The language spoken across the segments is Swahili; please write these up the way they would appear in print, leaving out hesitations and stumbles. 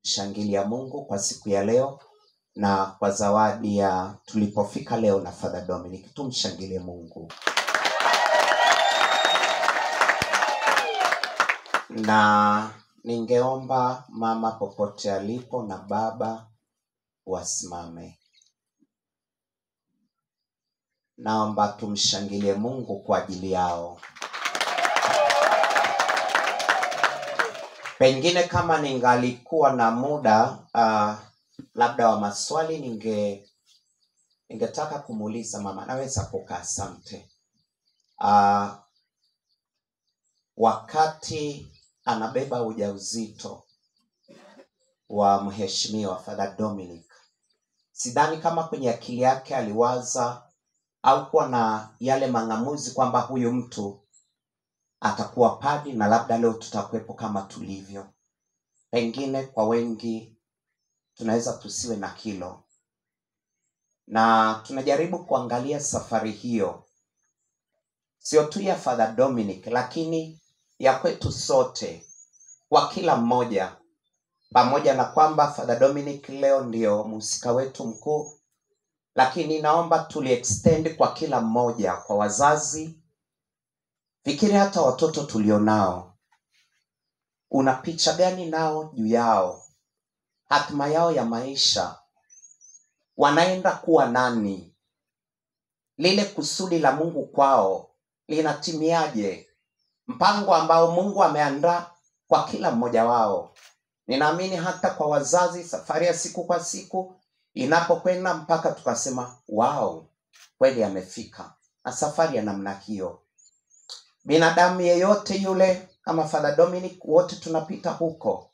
Shangilia Mungu kwa siku ya leo na kwa zawadi ya tulipofika leo na Father Dominic. Tumshangilie Mungu. Na ningeomba mama popote alipo na baba wasimame. Naomba tumshangilie Mungu kwa ajili yao. Pengine kama ningalikuwa na muda labda wa maswali ningetaka kumuuliza mama. Naweza kukaa? Asante. Wakati anabeba ujauzito wa mheshimiwa Father Dominic, sidhani kama kwenye akili yake aliwaza au kuwa na yale mang'amuzi kwamba huyu mtu atakuwa padri na labda leo tutakuwepo kama tulivyo. Pengine kwa wengi tunaweza tusiwe na hilo. Na tunajaribu kuangalia safari hiyo, sio tu ya Father Dominic, lakini ya kwetu sote, kwa kila mmoja. Pamoja na kwamba Father Dominic leo ndio mhusika wetu mkuu, lakini naomba extend kwa kila mmoja, kwa wazazi. Fikiri hata watoto tulionao, una picha gani nao juu yao? Hatima yao ya maisha, wanaenda kuwa nani? Lile kusudi la Mungu kwao linatimiaje? Mpango ambao Mungu ameandaa kwa kila mmoja wao. Ninaamini hata kwa wazazi, safari ya siku kwa siku inapokwenda mpaka tukasema wow, kweli amefika. Na safari ya namna hiyo, binadamu yeyote yule kama Father Dominic, wote tunapita huko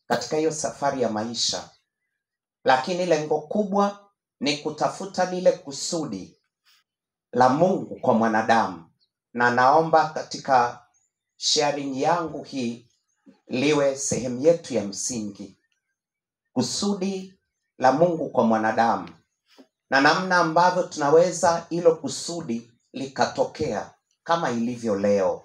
katika hiyo safari ya maisha. Lakini lengo kubwa ni kutafuta lile kusudi la Mungu kwa mwanadamu. Na naomba katika sharing yangu hii liwe sehemu yetu ya msingi, kusudi la Mungu kwa mwanadamu, na namna ambavyo tunaweza hilo kusudi likatokea kama ilivyo leo.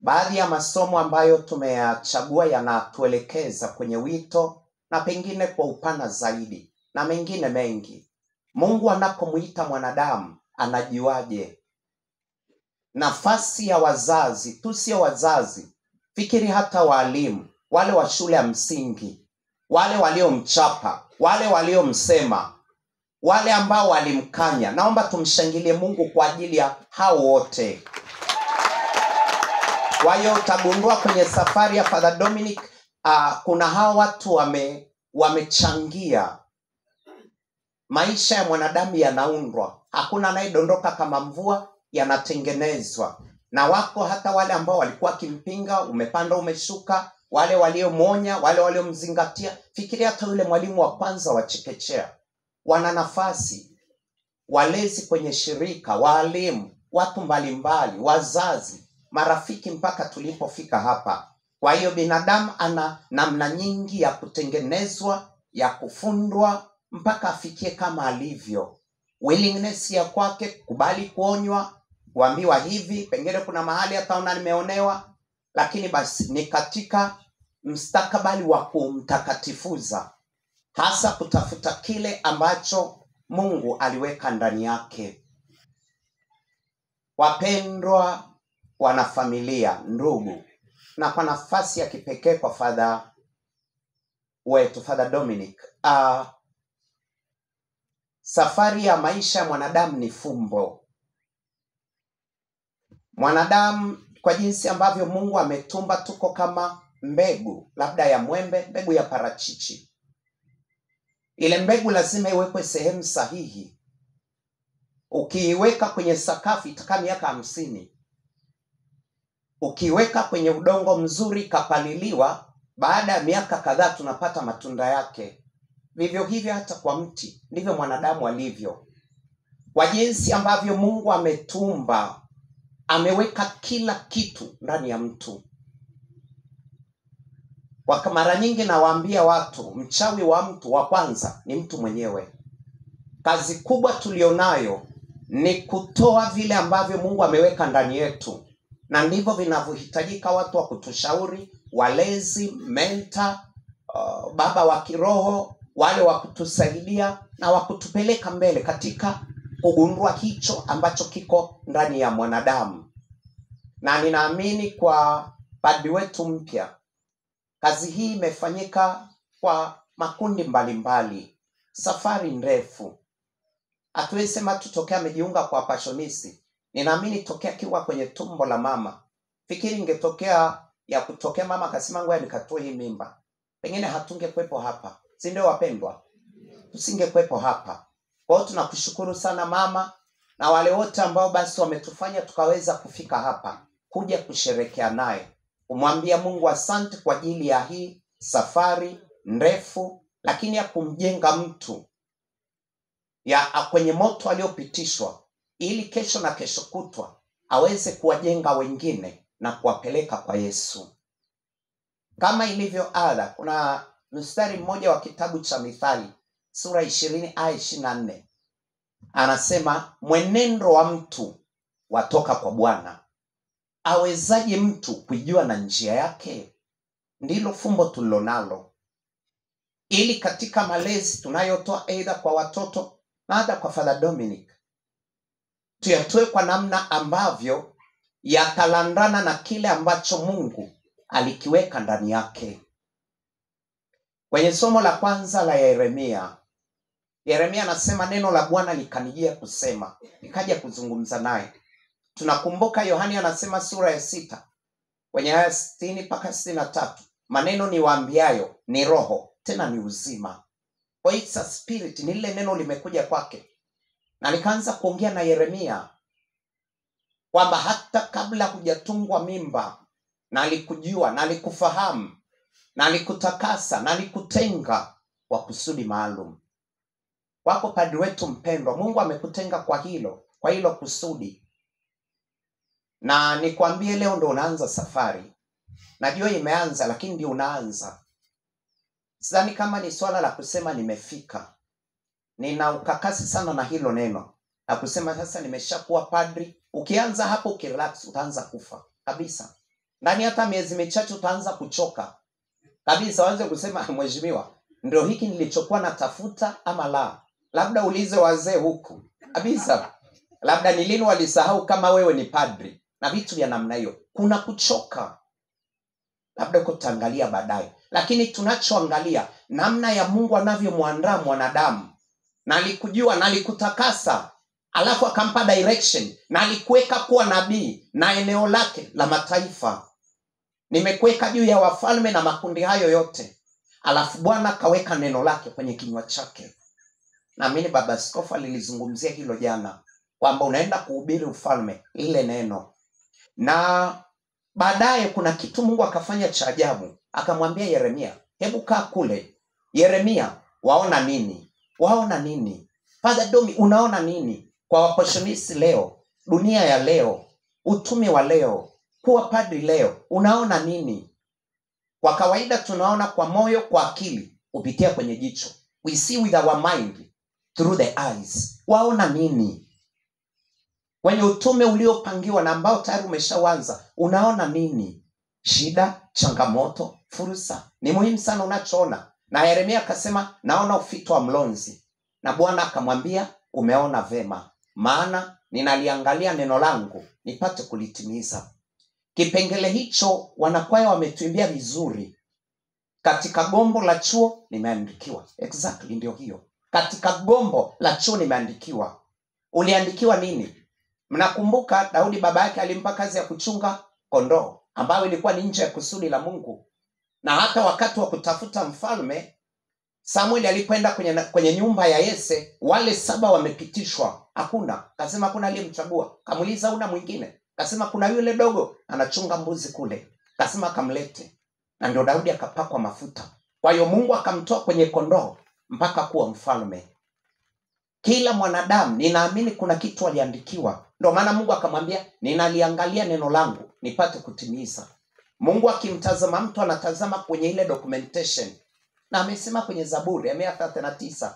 Baadhi ya masomo ambayo tumeyachagua yanatuelekeza kwenye wito, na pengine kwa upana zaidi, na mengine mengi. Mungu anapomuita mwanadamu anajuaje? Nafasi ya wazazi, tu sio wazazi. Fikiri hata walimu, wale wa shule ya msingi, wale waliomchapa, wale waliomsema, wale ambao walimkanya. Naomba tumshangilie Mungu kwa ajili ya hao wote. Kwa hiyo utagundua kwenye safari ya Father Dominic kuna hao watu wamechangia. Maisha ya mwanadamu yanaundwa, hakuna anayedondoka kama mvua, yanatengenezwa. Na wako hata wale ambao walikuwa kimpinga, umepanda umeshuka, wale waliomuonya, wale waliomzingatia. Fikiria hata yule mwalimu wa kwanza wa chekechea. Wana nafasi, walezi kwenye shirika, walimu, watu mbalimbali, wazazi, marafiki, mpaka tulipofika hapa. Kwa hiyo binadamu ana namna nyingi ya kutengenezwa, ya kufundwa mpaka afikie kama alivyo. Willingness ya kwake, kubali kuonywa, kuambiwa hivi, pengine kuna mahali ataona nimeonewa, lakini basi ni katika mstakabali wa kumtakatifuza, hasa kutafuta kile ambacho Mungu aliweka ndani yake. Wapendwa wanafamilia, ndugu, na kwa nafasi ya kipekee kwa Father wetu Father Dominic, safari ya maisha ya mwanadamu ni fumbo. Mwanadamu kwa jinsi ambavyo Mungu ametumba, tuko kama mbegu, labda ya mwembe, mbegu ya parachichi. Ile mbegu lazima iwekwe sehemu sahihi. Ukiiweka kwenye sakafu itakaa miaka 50. Ukiiweka kwenye udongo mzuri kapaliliwa, baada ya miaka kadhaa tunapata matunda yake. Vivyo hivyo hata kwa mti, ndivyo mwanadamu alivyo. Kwa jinsi ambavyo Mungu ametumba, ameweka kila kitu ndani ya mtu. Kwa mara nyingi nawaambia watu, mchawi wa mtu wa kwanza ni mtu mwenyewe. Kazi kubwa tulionayo ni kutoa vile ambavyo Mungu ameweka ndani yetu, na ndivyo vinavyohitajika watu wa kutushauri, walezi, mentor, baba wa kiroho, wale wa kutusaidia na wa kutupeleka mbele katika kugundua hicho ambacho kiko ndani ya mwanadamu. Na ninaamini kwa padri wetu mpya, kazi hii imefanyika kwa makundi mbalimbali, safari ndefu. Hatuwezi sema tutokea amejiunga kwa passionisi. Ninaamini tokea kiwa kwenye tumbo la mama. Fikiri ingetokea ya kutokea mama akasema ngoja nikatoe hii mimba, pengine hatungekuepo hapa. Si ndio wapendwa? Tusingekuepo hapa. Kwa hiyo tunakushukuru sana mama na wale wote ambao basi wametufanya tukaweza kufika hapa kuja kusherehekea naye. Kumwambia Mungu asante kwa ajili ya hii safari ndefu, lakini ya kumjenga mtu ya kwenye moto aliopitishwa, ili kesho na kesho kutwa aweze kuwajenga wengine na kuwapeleka kwa Yesu. Kama ilivyo ada, kuna mstari mmoja wa kitabu cha Mithali sura 20 aya 24. Anasema mwenendo wa mtu watoka kwa Bwana, awezaje mtu kujua na njia yake? Ndilo fumbo tulilonalo, ili katika malezi tunayotoa aidha kwa watoto na hata kwa Father Dominic, tuyatoe kwa namna ambavyo yatalandana na kile ambacho Mungu alikiweka ndani yake. Kwenye somo la kwanza la Yeremia anasema neno la Bwana likanijia kusema, nikaja kuzungumza naye. Tunakumbuka Yohani anasema sura ya 6 kwenye aya 60 mpaka 63, maneno niwaambiayo ni roho tena ni uzima. Kwa hiyo it's a spirit, ni lile neno limekuja kwake. Na nikaanza kuongea na Yeremia kwamba hata kabla hujatungwa mimba na alikujua na alikufahamu na alikutakasa na alikutenga kwa kusudi maalum. Wako padri wetu mpendwa, Mungu amekutenga kwa hilo kusudi. Na nikwambie leo ndo unaanza safari. Najua imeanza, lakini ndio unaanza. Sidhani kama ni swala la kusema nimefika. Nina ukakasi sana na hilo neno na kusema sasa nimeshakuwa padri. Ukianza hapo ukirelax utaanza kufa kabisa. Ndani hata miezi michache utaanza kuchoka kabisa. Waanze kusema mheshimiwa, ndio hiki nilichokuwa natafuta ama la? Labda ulize wazee huku kabisa, labda ni lini walisahau kama wewe ni padri na vitu vya namna hiyo. Kuna kuchoka, labda uko taangalia baadaye, lakini tunachoangalia namna ya Mungu anavyomwandaa mwanadamu. Na alikujua na alikutakasa, alafu akampa direction na alikuweka kuwa nabii na eneo lake la mataifa. Nimekuweka juu ya wafalme na makundi hayo yote. Alafu Bwana kaweka neno lake kwenye kinywa chake. Naamini baba askofu alilizungumzia hilo jana, kwamba unaenda kuhubiri ufalme, ile neno. Na baadaye kuna kitu Mungu akafanya cha ajabu. Akamwambia Yeremia, hebu kaa kule. Yeremia, waona nini? Waona nini? Father Domi, unaona nini? Kwa waposhonisi leo, dunia ya leo, utume wa leo, kuwa padri leo, unaona nini? Kwa kawaida tunaona kwa moyo, kwa akili, kupitia kwenye jicho. We see with our mind through the eyes. Waona nini? Kwenye utume uliopangiwa na ambao tayari umeshaanza, unaona nini? Shida, changamoto, fursa. Ni muhimu sana unachoona. Na Yeremia akasema naona ufito wa mlonzi. Na Bwana akamwambia umeona vema, maana ninaliangalia neno langu nipate kulitimiza. Kipengele hicho wanakwaya wametuimbia vizuri. Katika gombo la chuo nimeandikiwa. Exactly, ndio hiyo. Katika gombo la chuo nimeandikiwa. Uliandikiwa nini? Mnakumbuka Daudi baba yake alimpa kazi ya kuchunga kondoo, ambayo ilikuwa ni nje ya kusudi la Mungu. Na hata wakati wa kutafuta mfalme, Samuel alipoenda kwenye nyumba ya Yese, wale 7 wamepitishwa. Hakuna. Kasema kuna aliyemchagua. Kamuuliza una mwingine? Kasema kuna yule dogo anachunga mbuzi kule. Kasema kamlete. Na ndio Daudi akapakwa mafuta. Kwa hiyo Mungu akamtoa kwenye kondoo mpaka kuwa mfalme. Kila mwanadamu ninaamini kuna kitu aliandikiwa. Ndio maana Mungu akamwambia ninaliangalia neno langu nipate kutimiza. Mungu akimtazama mtu anatazama kwenye ile documentation. Na amesema kwenye Zaburi ya 139,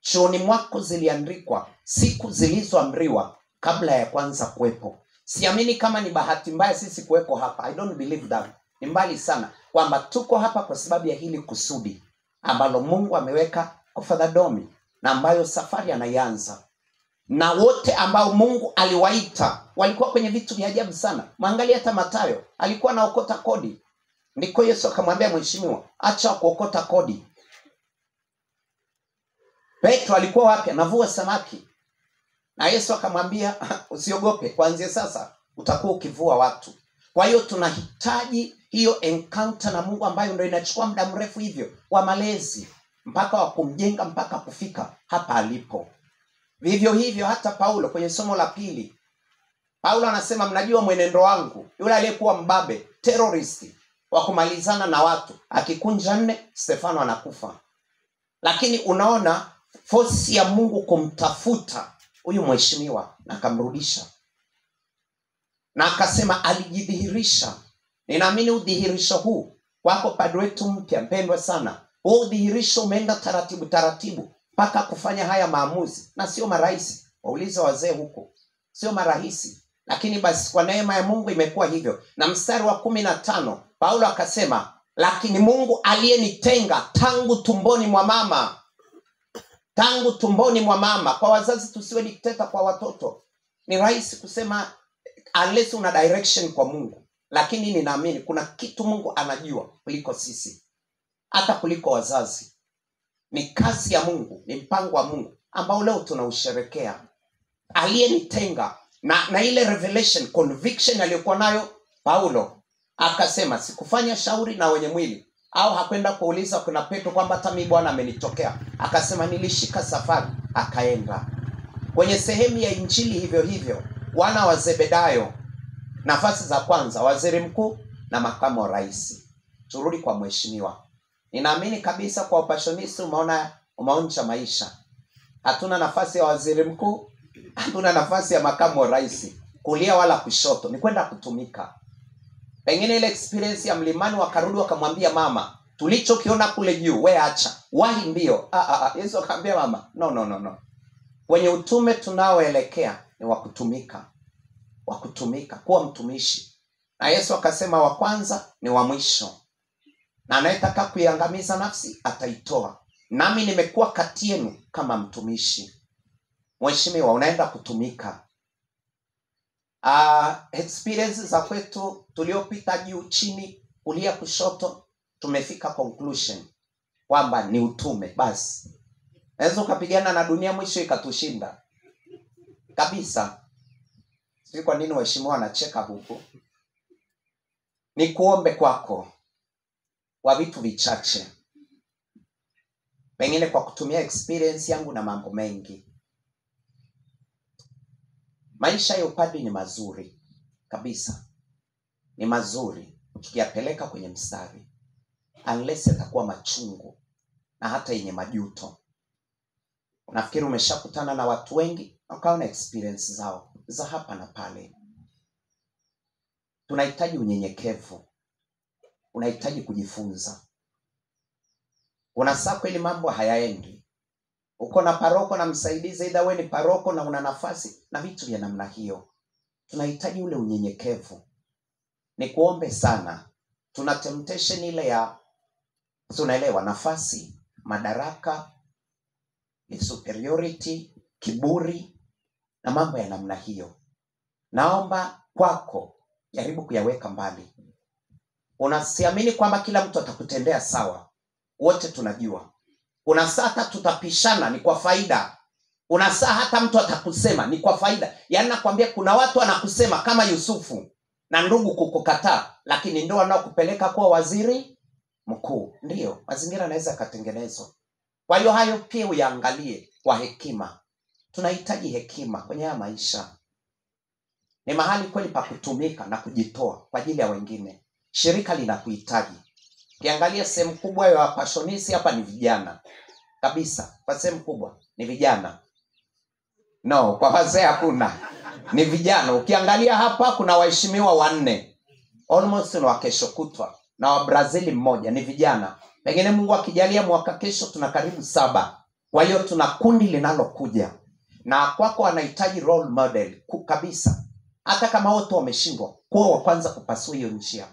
chuoni mwako ziliandikwa siku zilizoamriwa kabla ya kwanza kuwepo. Siamini kama ni bahati mbaya sisi kuwepo hapa. I don't believe that. Ni mbali sana. kwamba tuko hapa kwa sababu ya hili kusudi ambalo Mungu ameweka kwa Father Domi, na ambayo safari anaianza. Na wote ambao Mungu aliwaita walikuwa kwenye vitu vya ajabu sana. Mwangalia hata Mathayo alikuwa anaokota kodi. Ndiko Yesu akamwambia, mheshimiwa, acha kuokota kodi. Petro alikuwa wapi? Anavua samaki. Na Yesu akamwambia, usiogope, kuanzia sasa utakuwa ukivua watu. Kwa hiyo tunahitaji hiyo encounter na Mungu ambayo ndio inachukua muda mrefu hivyo wa malezi mpaka wa kumjenga mpaka kufika hapa alipo. Vivyo hivyo hata Paulo kwenye somo la pili. Paulo anasema, mnajua mwenendo wangu, yule aliyekuwa mbabe, terrorist wa kumalizana na watu, akikunja 4 Stefano anakufa. Lakini unaona force ya Mungu kumtafuta huyu mheshimiwa na akamrudisha. Na akasema alijidhihirisha. Ninaamini udhihirisho huu wako padre wetu mpya mpendwa sana. Huu udhihirisho umeenda taratibu taratibu mpaka kufanya haya maamuzi, na sio marahisi. Waulize wazee huko, sio marahisi, lakini basi kwa neema ya Mungu imekuwa hivyo. Na mstari wa 15 Paulo akasema, lakini Mungu aliyenitenga tangu tumboni mwa mama. Tangu tumboni mwa mama. Kwa wazazi tusiwe dikteta kwa watoto. Ni rahisi kusema unless una direction kwa Mungu, lakini ninaamini kuna kitu Mungu anajua kuliko sisi, hata kuliko wazazi. Ni kazi ya Mungu, ni mpango wa Mungu ambao leo tunausherekea. Aliyenitenga na ile revelation, conviction aliyokuwa nayo Paulo, akasema sikufanya shauri na wenye mwili, au hakwenda kuuliza kuna Petro kwamba hata mimi Bwana amenitokea. Akasema nilishika safari, akaenda. Kwenye sehemu ya injili hivyo hivyo, wana wa Zebedayo, nafasi za kwanza, waziri mkuu na makamu wa rais. Turudi kwa mheshimiwa. Ninaamini kabisa kwa upashonisti umeonja maisha. Hatuna nafasi ya waziri mkuu, hatuna nafasi ya makamu wa rais, kulia wala kushoto, ni kwenda kutumika. Pengine ile experience ya mlimani wakarudi wakamwambia mama, tulichokiona kule juu we acha, wahi mbio. Yesu akamwambia mama, no. Kwenye utume tunaoelekea ni wakutumika. Wakutumika, kuwa mtumishi. Na Yesu akasema wa kwanza ni wa mwisho. Na anayetaka kuiangamiza nafsi ataitoa. Nami nimekuwa kati yenu kama mtumishi. Mheshimiwa, unaenda kutumika. Experience za kwetu tuliopita juu chini kulia kushoto, tumefika conclusion kwamba ni utume basi. Naweza ukapigana na dunia mwisho ikatushinda kabisa. Sisi kwa nini waheshimiwa wanacheka huko? Ni kuombe kwako wa vitu vichache, pengine kwa kutumia experience yangu na mambo mengi. Maisha ya upadri ni mazuri kabisa, ni mazuri tukiyapeleka kwenye mstari, unless yatakuwa machungu na hata yenye majuto. Nafikiri umeshakutana na watu wengi ukaona experience zao za hapa na pale. Tunahitaji unyenyekevu, unahitaji kujifunza. Kuna saa kweli mambo hayaendi, uko na paroko na msaidizi, aidha wewe ni paroko na una nafasi na vitu vya namna hiyo. Tunahitaji ule unyenyekevu. Ni kuombe sana. Tuna temptation ile ya, tunaelewa, nafasi, madaraka, superiority, kiburi na mambo ya namna hiyo. Naomba kwako jaribu kuyaweka mbali. Unasiamini kwamba kila mtu atakutendea sawa. Wote tunajua. Kuna saa hata tutapishana ni kwa faida. Kuna saa hata mtu atakusema ni kwa faida. Yaani nakwambia kuna watu wanakusema kama Yusufu na ndugu kukukataa, lakini ndio wanaokupeleka kuwa waziri mkuu. Ndio, mazingira yanaweza katengenezwa. Kwa hiyo hayo pia uyaangalie kwa hekima. Tunahitaji hekima kwenye haya maisha. Ni mahali kweli pa kutumika na kujitoa kwa ajili ya wengine. Shirika linakuhitaji. Kiangalia sehemu kubwa ya wapashonisi hapa ni vijana. Kabisa, kwa sehemu kubwa ni vijana. No, kwa wazee hakuna. Ni vijana. Ukiangalia hapa kuna waheshimiwa 4. Almost ni wa kesho kutwa na wa Brazil mmoja, ni vijana. Pengine Mungu akijalia mwaka kesho tuna karibu 7. Kwa hiyo tuna kundi linalokuja. Na kwako wanahitaji role model kabisa. Hata kama wote wameshindwa, kwa wa kwanza kupasua hiyo njia.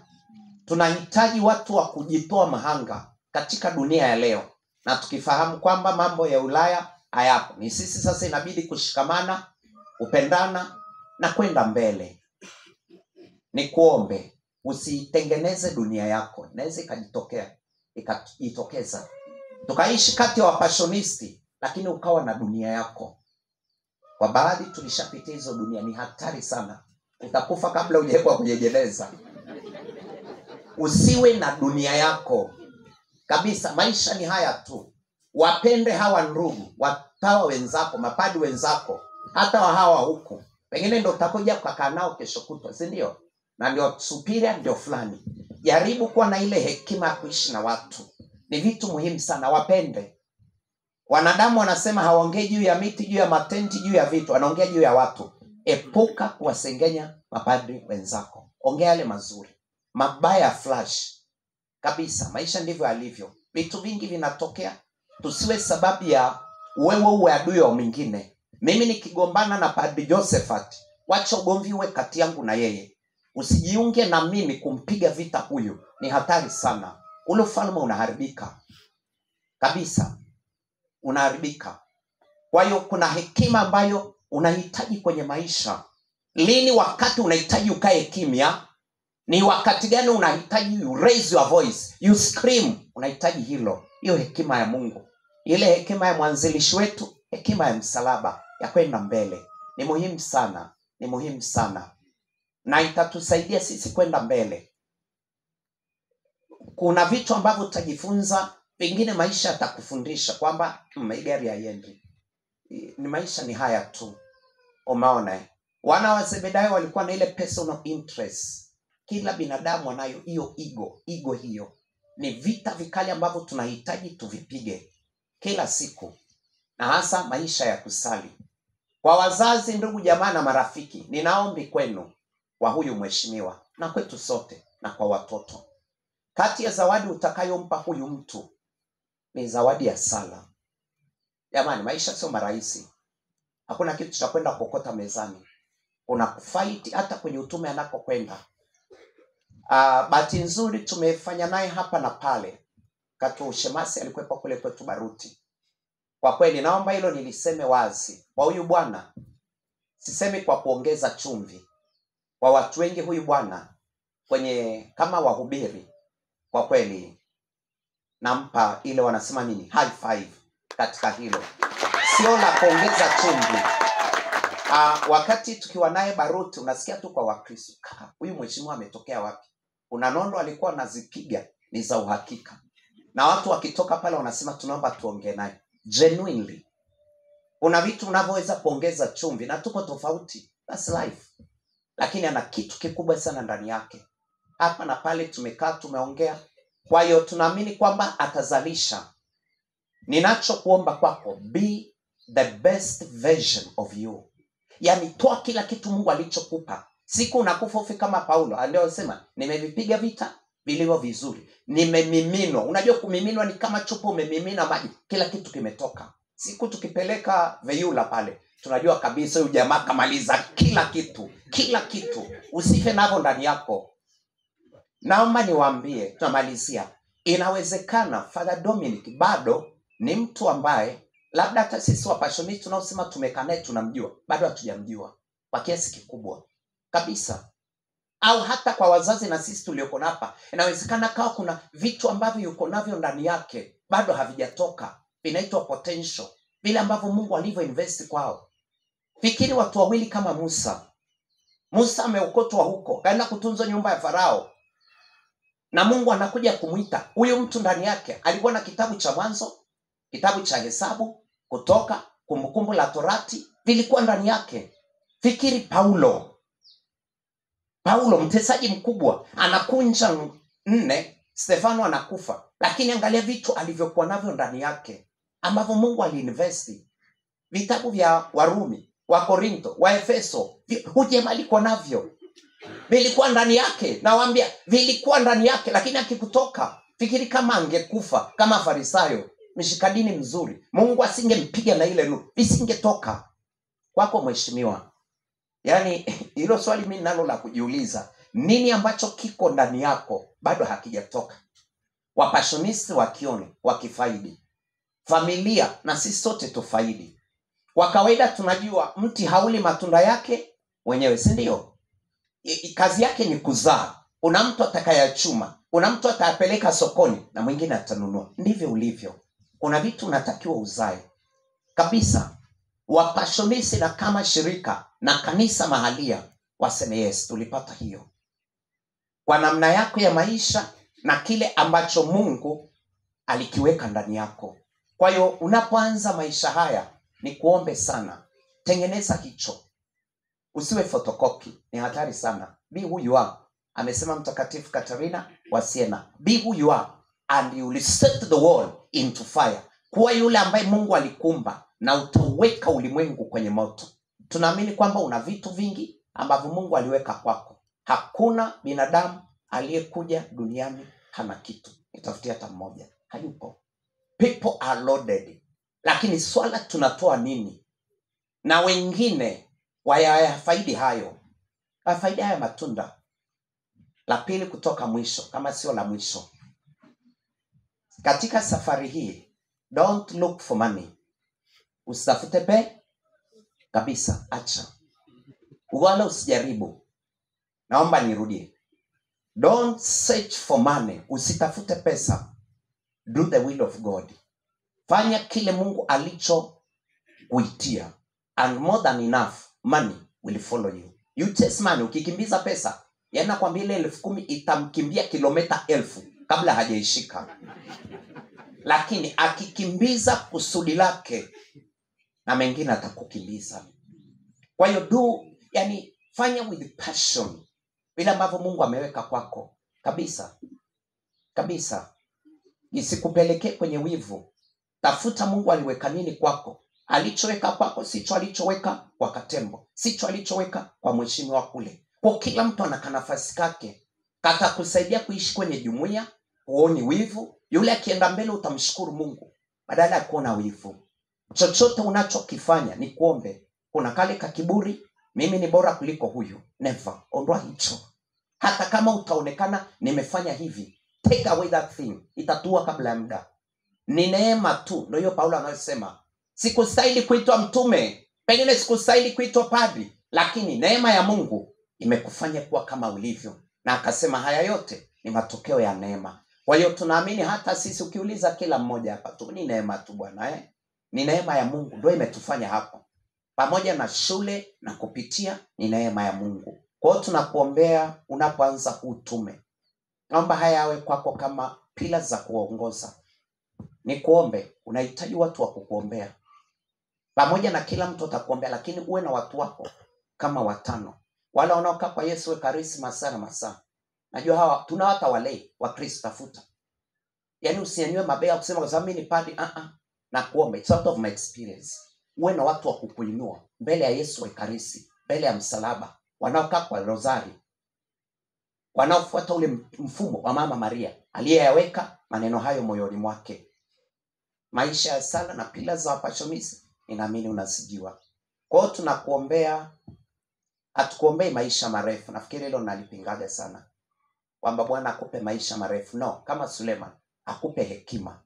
Tunahitaji watu wa kujitoa mahanga katika dunia ya leo, na tukifahamu kwamba mambo ya Ulaya hayapo, ni sisi sasa inabidi kushikamana, kupendana na kwenda mbele. Ni kuombe usitengeneze dunia yako, inaweza ikajitokeza tukaishi kati ya wapashonisti, lakini ukawa na dunia yako. Kwa baadhi tulishapitia hizo dunia, ni hatari sana, utakufa kabla hujawekwa kwenye jeneza. Usiwe na dunia yako kabisa. Maisha ni haya tu. Wapende hawa ndugu, watawa wenzako, mapadi wenzako, hata wa hawa huku. Pengine ndio utakuja kukaa nao kesho kutwa, si ndio? Na ndio superior, ndio fulani. Jaribu kuwa na ile hekima ya kuishi na watu. Ni vitu muhimu sana, wapende. Wanadamu wanasema hawaongei juu ya miti, juu ya matenti, juu ya vitu, wanaongea juu ya watu. Epuka kuwasengenya mapadri wenzako. Ongea yale mazuri. Mabaya flash kabisa. Maisha ndivyo alivyo. Vitu vingi vinatokea. Tusiwe sababu ya wewe uwe adui wa mwingine. Mimi nikigombana na Padri Josephat, wacha ugomvi uwe kati yangu na yeye. Usijiunge na mimi kumpiga vita huyu. Ni hatari sana. Ule ufalme unaharibika kabisa, unaharibika. Kwa hiyo kuna hekima ambayo unahitaji kwenye maisha. Lini wakati unahitaji ukae kimya? Ni wakati gani unahitaji you raise your voice, you scream? Unahitaji hilo, hiyo hekima ya Mungu, ile hekima ya mwanzilishi wetu, hekima ya msalaba ya kwenda mbele. Ni muhimu sana, ni muhimu sana, na itatusaidia sisi kwenda mbele. Kuna vitu ambavyo utajifunza, pengine maisha yatakufundisha kwamba gari haiendi. Ni maisha ni haya tu. Umeona? Wana wa Zebedayo walikuwa na ile personal interest. Kila binadamu anayo hiyo ego hiyo. Ni vita vikali ambavyo tunahitaji tuvipige kila siku, na hasa maisha ya kusali. Kwa wazazi, ndugu, jamaa na marafiki, ninaombi kwenu, kwa huyu mheshimiwa na kwetu sote na kwa watoto, kati ya zawadi utakayompa huyu mtu ni zawadi ya sala. Jamani, maisha sio marahisi. Hakuna kitu cha kwenda kokota mezani. Kuna kufight hata kwenye utume anakokwenda. Bahati nzuri tumefanya naye hapa na pale. Katu Shemasi alikuwepo kule kwetu Baruti. Kwa kweli naomba hilo niliseme wazi. Kwa huyu bwana, sisemi kwa kuongeza chumvi. Kwa watu wengi huyu bwana kwenye kama wahubiri, kwa kweli nampa ile wanasema nini, high five katika hilo. Sio la kuongeza chumvi. Wakati tukiwa naye Baruti, unasikia tu kwa Wakristo, huyu mheshimiwa ametokea wapi? Kuna nondo alikuwa anazipiga ni za uhakika. Na watu wakitoka pale wanasema tunaomba tuongee naye. Genuinely. Kuna vitu unavyoweza kuongeza chumvi na tuko tofauti. That's life. Lakini ana kitu kikubwa sana ndani yake. Hapa na pale tumekaa tumeongea. Kwa hiyo tunaamini kwamba atazalisha. Ninachokuomba kwako, be the best version of you. Yaani toa kila kitu Mungu alichokupa. Siku unakufa ufe kama Paulo aliyosema, nimevipiga vita vilivyo vizuri, nimemiminwa. Unajua kumiminwa ni kama chupa umemimina maji, kila kitu kimetoka. Siku tukipeleka Veyula pale, tunajua kabisa huyu jamaa kamaliza kila kitu. Usife navyo ndani yako. Naomba niwaambie, tunamalizia, inawezekana Father Dominic bado ni mtu ambaye labda hata sisi wapashonisti tunaosema tumekaa naye tunamjua, bado hatujamjua kwa kiasi kikubwa kabisa. Au hata kwa wazazi na sisi tulioko hapa, inawezekana kawa kuna vitu ambavyo yuko navyo ndani yake bado havijatoka, vinaitwa potential, vile ambavyo Mungu alivyo invest kwao. Fikiri watu wawili kama Musa. Musa ameokotwa huko, kaenda kutunza nyumba ya Farao. Na Mungu anakuja kumuita. Huyo mtu ndani yake alikuwa na kitabu cha Mwanzo, kitabu cha Hesabu, Kutoka, Kumbukumbu la Torati, vilikuwa ndani yake. Fikiri Paulo mtesaji mkubwa, anakunja 4, Stefano anakufa. Lakini angalia vitu alivyokuwa navyo ndani yake ambavyo Mungu aliinvesti. Vitabu vya Warumi, wa Korinto, wa Efeso, hujema alikuwa navyo. Vilikuwa ndani yake. Nawaambia vilikuwa ndani yake, lakini akikutoka, fikiri kama angekufa kama Farisayo, mshikadini mzuri, Mungu asingempiga na ile nuru, isingetoka kwako mheshimiwa. Yaani hilo swali mimi nalo la kujiuliza. nini ambacho kiko ndani yako bado hakijatoka. Wapashonisti wakione, wakifaidi, familia na sisi sote tufaidi. Kwa kawaida tunajua mti hauli matunda yake wenyewe, si ndio? Kazi yake ni kuzaa. Una mtu atakayachuma, una mtu atayapeleka sokoni na mwingine atanunua. Ndivyo ulivyo. Kuna vitu unatakiwa uzae kabisa. Wapashonisti na kama shirika na kanisa mahalia waseme yes, tulipata hiyo kwa namna yako ya maisha na kile ambacho Mungu alikiweka ndani yako. Kwa hiyo unapoanza maisha haya, ni kuombe sana, tengeneza hicho. Usiwe photocopy, ni hatari sana. Be who you are. Amesema Mtakatifu Katarina wa Siena, be who you are and you will set the world into fire. Kuwa yule ambaye Mungu alikumba na utaweka ulimwengu kwenye moto. Tunaamini kwamba una vitu vingi ambavyo Mungu aliweka kwako. Hakuna binadamu aliyekuja duniani hana kitu. Nitafutia hata mmoja. Hayupo. People are loaded. Lakini swala tunatoa nini? Na wengine wayafaidi hayo. Wafaidi haya matunda. La pili kutoka mwisho, kama sio la mwisho. Katika safari hii, don't look for money. Usitafute pe kabisa, acha. Wala usijaribu. Naomba nirudie. Don't search for money. Usitafute pesa. Do the will of God. Fanya kile Mungu alicho kuitia. And more than enough, money will follow you. You chase money. Ukikimbiza pesa, yana kwamba ile 10,000 itamkimbia kilomita 1000 kabla hajaishika. Lakini akikimbiza kusudi lake, na mengine atakukimbiza. Kwa hiyo fanya with passion vile ambavyo Mungu ameweka kwako kabisa. Kabisa. Isikupelekee kwenye wivu. Tafuta Mungu aliweka nini kwako. Alichoweka kwako sicho alichoweka kwa Katembo, sicho alichoweka kwa mheshimiwa kule. Kwa kila mtu ana nafasi yake. Kata kusaidia kuishi kwenye jumuiya, uone wivu. Yule akienda mbele utamshukuru Mungu badala ya kuona wivu. Chochote unachokifanya ni kuombe. Kuna kale ka kiburi, mimi ni bora kuliko huyu. Never. Ondoa hicho. Hata kama utaonekana nimefanya hivi, take away that thing. Itatua kabla ya muda. Ni neema tu. Ndio hiyo Paulo anasema, sikustahili kuitwa mtume, pengine sikustahili kuitwa padri, lakini neema ya Mungu imekufanya kuwa kama ulivyo. Na akasema haya yote ni matokeo ya neema. Kwa hiyo tunaamini hata sisi, ukiuliza kila mmoja hapa tu, ni neema tu bwana, ni neema ya Mungu ndio imetufanya hapo. Pamoja na shule na kupitia, ni neema ya Mungu. Kwa hiyo tunakuombea unapoanza utume. Naomba haya yawe kwako kama pila za kuongoza. Ni kuombe, unahitaji watu wa kukuombea. Pamoja na kila mtu atakuombea, lakini uwe na watu wako kama 5. Wale wanaokaa kwa Yesu Ekaristi masaa na masaa. Najua hawa tuna hata wale wa Kristo tafuta. Yaani usianywe mabega kusema kwa sababu mimi ni padri, na kuombe. It's out of my experience. Uwe na watu wa kukuinua mbele ya Yesu Ekaristi, mbele ya msalaba, wanaokaa kwa rozari, wanaofuata ule mfumo wa Mama Maria aliyeyaweka maneno hayo moyoni mwake. Maisha ya sala na pila za wapashonisti, ninaamini unasijua. Kwa hiyo tunakuombea, hatukuombei maisha marefu. Nafikiri hilo nalipingaga sana, kwamba Bwana akupe maisha marefu. No, kama Suleiman, akupe hekima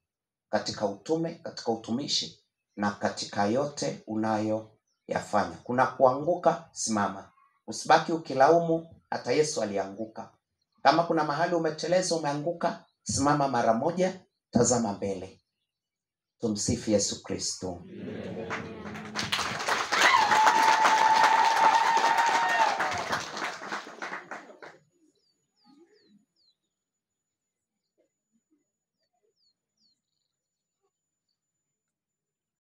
katika utume, katika utumishi na katika yote unayoyafanya. Kuna kuanguka, simama. Usibaki ukilaumu, hata Yesu alianguka. Kama kuna mahali umeteleza, umeanguka, simama mara moja, tazama mbele. Tumsifu Yesu Kristo.